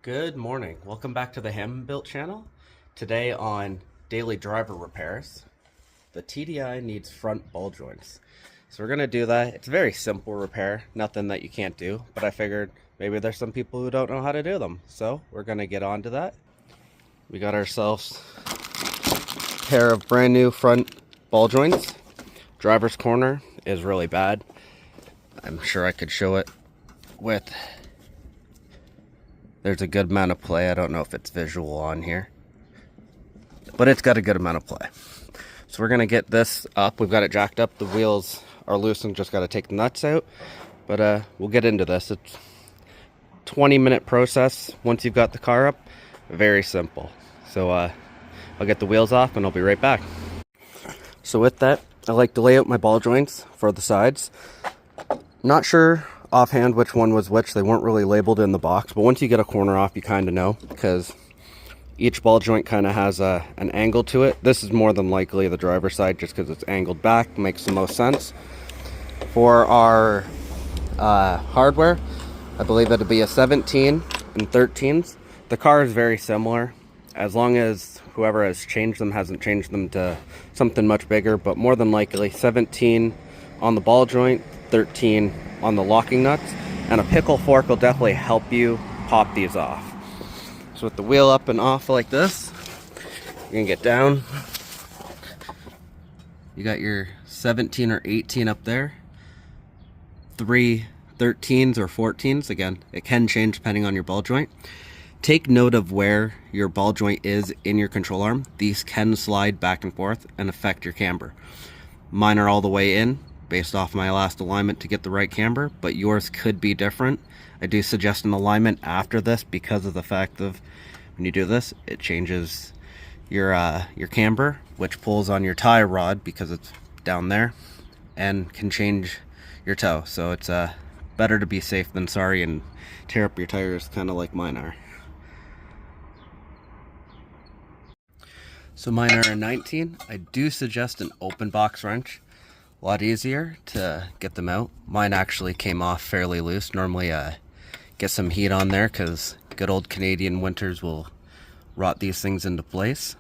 Good morning. Welcome back to the Built channel. Today on daily driver repairs, the TDI needs front ball joints. So we're going to do that. It's a very simple repair, nothing that you can't do, but I figured maybe there's some people who don't know how to do them. So we're going to get on to that. We got ourselves a pair of brand new front ball joints. Driver's corner is really bad. I'm sure I could show it with... There's a good amount of play. I don't know if it's visual on here, but it's got a good amount of play. So we're gonna get this up. We've got it jacked up. The wheels are loose and just got to take the nuts out. But we'll get into this. It's a 20-minute process once you've got the car up. Very simple. So I'll get the wheels off and I'll be right back. So with that, I like to lay out my ball joints for the sides. Not sure offhand which one was which. They weren't really labeled in the box, but once you get a corner off, you kind of know, because each ball joint kind of has an angle to it. This is more than likely the driver's side, just because it's angled back. Makes the most sense. For our hardware, I believe it'll be a 17 and 13s. The car is very similar, as long as whoever has changed them hasn't changed them to something much bigger, but more than likely 17 on the ball joint, 13 on the locking nuts, and a pickle fork will definitely help you pop these off. So with the wheel up and off like this, you're gonna get down. You got your 17 or 18 up there, 3 13s or 14s. Again, it can change depending on your ball joint. Take note of where your ball joint is in your control arm. These can slide back and forth and affect your camber. Mine are all the way in, based off my last alignment to get the right camber, but yours could be different. I do suggest an alignment after this because of the fact of when you do this, it changes your camber, which pulls on your tie rod because it's down there, and can change your toe. So it's better to be safe than sorry and tear up your tires, kind of like mine are. So mine are a 19. I do suggest an open box wrench. A lot easier to get them out. Mine actually came off fairly loose. Normally get some heat on there because good old Canadian winters will rot these things into place.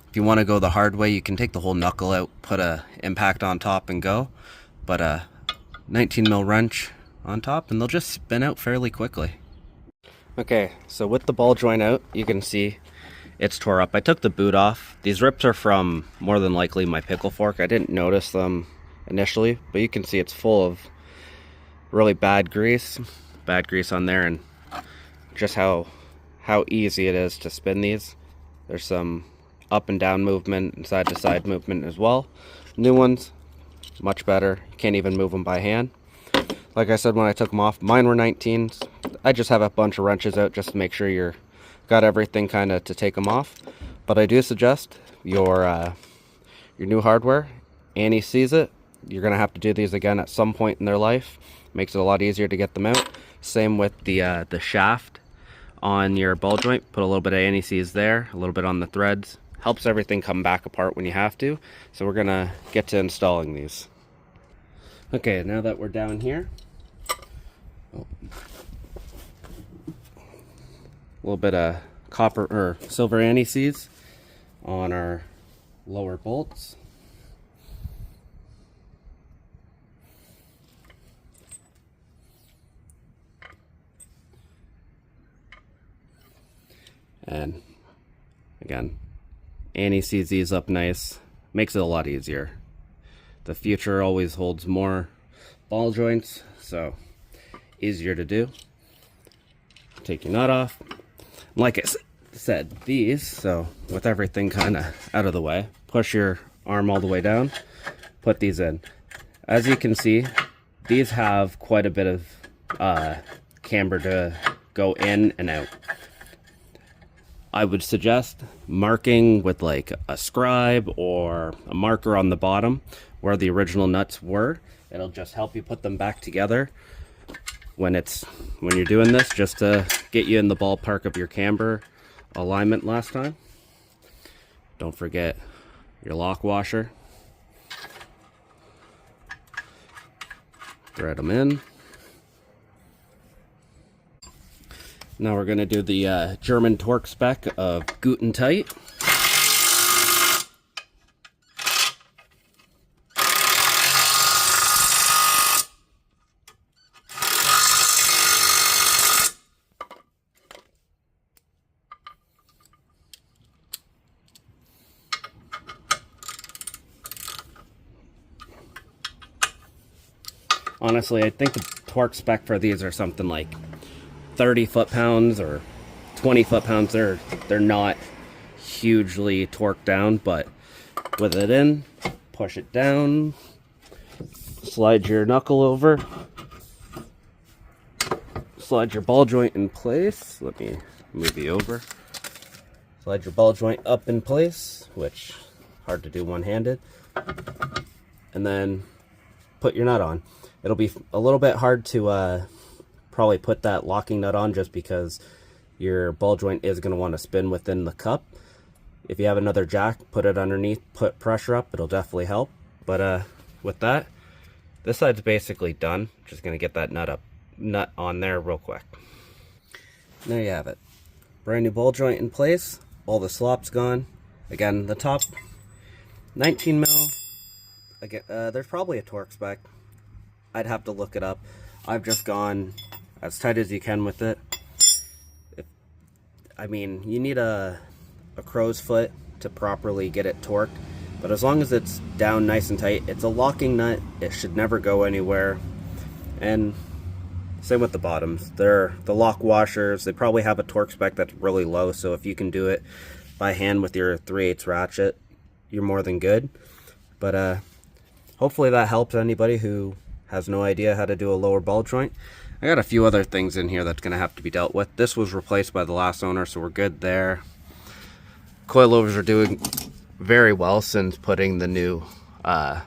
If you want to go the hard way, you can take the whole knuckle out, put a impact on top and go, but a 19 mil wrench on top and they'll just spin out fairly quickly. Okay, so with the ball joint out, you can see it's tore up. I took the boot off. These rips are from more than likely my pickle fork. I didn't notice them initially, but you can see it's full of really bad grease on there, and just how easy it is to spin these. There's some up and down movement and side to side movement as well. New ones, much better. You can't even move them by hand. Like I said, when I took them off, mine were 19s. I just have a bunch of wrenches out just to make sure you're got everything kind of to take them off. But I do suggest your new hardware, Annie sees it, you're gonna have to do these again at some point in their life. Makes it a lot easier to get them out. Same with the shaft on your ball joint. Put a little bit of anti-seize there, a little bit on the threads. Helps everything come back apart when you have to. So we're gonna get to installing these. Okay, now that we're down here, a little bit of copper or silver anti-seize on our lower bolts. And again, anti-seize these up nice, makes it a lot easier. The future always holds more ball joints, so easier to do. Take your nut off. Like I said, these, so with everything kind of out of the way, push your arm all the way down, put these in. As you can see, these have quite a bit of camber to go in and out. I would suggest marking with like a scribe or a marker on the bottom where the original nuts were. It'll just help you put them back together when you're doing this, just to get you in the ballpark of your camber alignment last time. Don't forget your lock washer. Thread them in. Now we're going to do the German torque spec of Guten Tight. Honestly, I think the torque spec for these are something like 30 foot-pounds or 20 foot-pounds. They're not hugely torqued down, but with it in, push it down, slide your knuckle over, slide your ball joint in place. Let me move you over. Slide your ball joint up in place, which hard to do one-handed, and then put your nut on. It'll be a little bit hard to probably put that locking nut on, just because your ball joint is going to want to spin within the cup. If you have another jack, put it underneath, put pressure up, it'll definitely help. But with that, this side's basically done. Just going to get that nut on there real quick. And there you have it. Brand new ball joint in place. All the slop's gone. Again, the top 19 mil. Again, there's probably a torque spec. I'd have to look it up. I've just gone as tight as you can with it. I mean, you need a crow's foot to properly get it torqued, but as long as it's down nice and tight, it's a locking nut. It should never go anywhere. And same with the bottoms. They're the lock washers. They probably have a torque spec that's really low, so if you can do it by hand with your 3/8 ratchet, you're more than good. But hopefully that helps anybody who has no idea how to do a lower ball joint. I got a few other things in here that's going to have to be dealt with. This was replaced by the last owner, so we're good there. Coilovers are doing very well since putting the new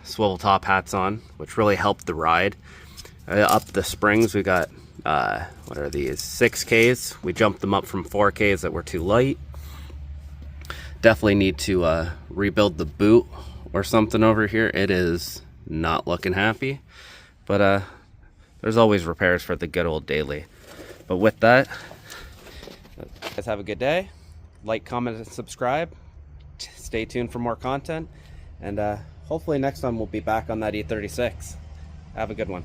swivel top hats on, which really helped the ride. Up the springs, we got, what are these, 6Ks. We jumped them up from 4Ks that were too light. Definitely need to rebuild the boot or something over here. It is not looking happy. But there's always repairs for the good old daily. But with that, guys, have a good day. Like, comment, and subscribe. Stay tuned for more content. And hopefully next time we'll be back on that E36. Have a good one.